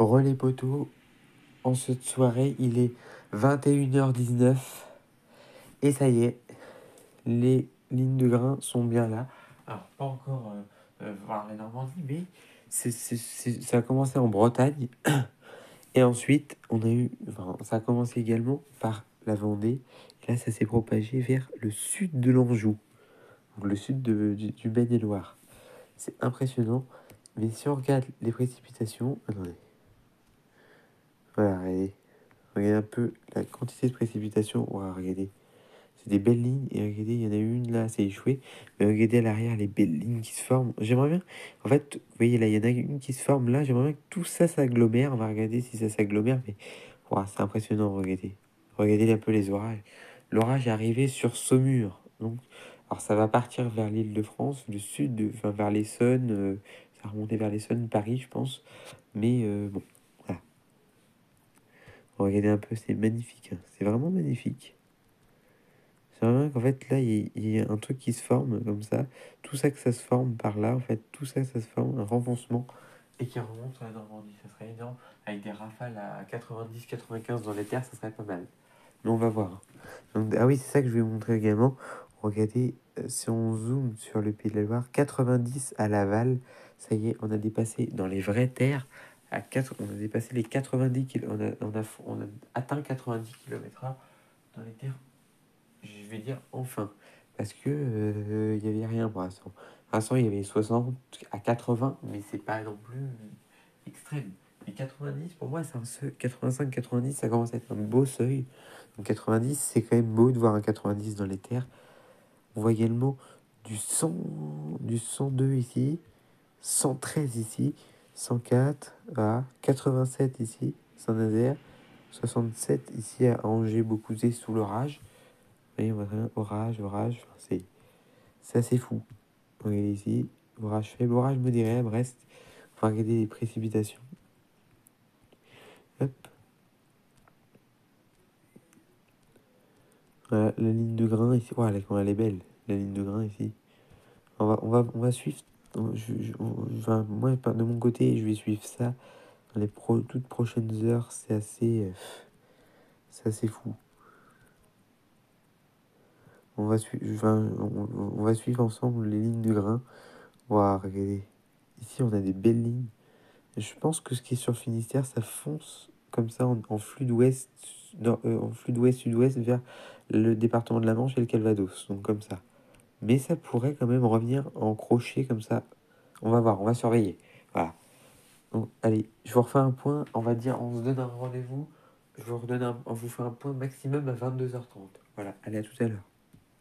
Relais poteau, en cette soirée, il est 21h19. Et ça y est, les lignes de grain sont bien là. Alors, pas encore voir la Normandie, mais ça a commencé en Bretagne. Et ensuite, ça a commencé également par la Vendée. Et là, ça s'est propagé vers le sud de l'Anjou, donc le sud du Maine-et-Loire. C'est impressionnant. Mais si on regarde les précipitations, attendez. Voilà, regardez un peu la quantité de précipitations. Wow, regardez. C'est des belles lignes. Et regardez, il y en a une là, c'est échoué. Mais regardez à l'arrière, les belles lignes qui se forment. J'aimerais bien. En fait, vous voyez là, il y en a une qui se forme là. J'aimerais bien que tout ça s'agglomère. On va regarder si ça s'agglomère. Mais wow, c'est impressionnant, regardez. Regardez un peu les orages. L'orage est arrivé sur Saumur. Donc, alors ça va partir vers l'Île-de-France, le sud, enfin vers l'Essonne. Ça va remonter vers l'Essonne, Paris, je pense. Mais bon, voilà. Regardez un peu, c'est magnifique, hein. C'est vraiment magnifique. C'est vraiment qu'en fait, là, il y a un truc qui se forme comme ça. Tout ça que ça se forme par là, en fait, tout ça, ça se forme, un renfoncement, et qui remonte à la Normandie. Ça serait énorme. Avec des rafales à 90-95 dans les terres, ça serait pas mal. Mais on va voir. Donc, ah oui, c'est ça que je vais vous montrer également. Regardez, si on zoome sur le Pays de la Loire, 90 à Laval, ça y est, on a dépassé dans les vraies terres, on a dépassé les 90 km, on a atteint 90 km/h dans les terres, je vais dire enfin, parce que il y avait rien pour l'instant. Pour l'instant, il y avait 60 à 80, mais c'est pas non plus extrême. Mais 90, pour moi, c'est un seuil. 85-90, ça commence à être un beau seuil. Donc 90, c'est quand même beau de voir un 90 dans les terres. On voit également du 100, du 102 ici, 113 ici, 104 à 87 ici, Saint-Nazaire, 67 ici à Angers, Beaucouzé, sous l'orage. Vous voyez, on voit très bien, orage, enfin, c'est assez fou. Regardez ici, orage faible, orage modéré à Brest. Enfin, regardez les précipitations. Hop. Voilà, la ligne de grain ici. Oh, elle est belle, la ligne de grain ici. On va suivre. Enfin, moi, de mon côté, je vais suivre ça dans les toutes prochaines heures. C'est assez fou. On va suivre ensemble les lignes de grain. Waouh, regardez. Ici, on a des belles lignes. Je pense que ce qui est sur Finistère, ça fonce comme ça en flux d'ouest, en flux d'ouest sud-ouest vers le département de la Manche et le Calvados, donc comme ça. Mais ça pourrait quand même revenir en crochet comme ça. On va voir, on va surveiller. Voilà. Donc, allez, je vous refais un point. On va dire, on se donne un rendez-vous. On vous fait un point maximum à 22h30. Voilà, allez, à tout à l'heure.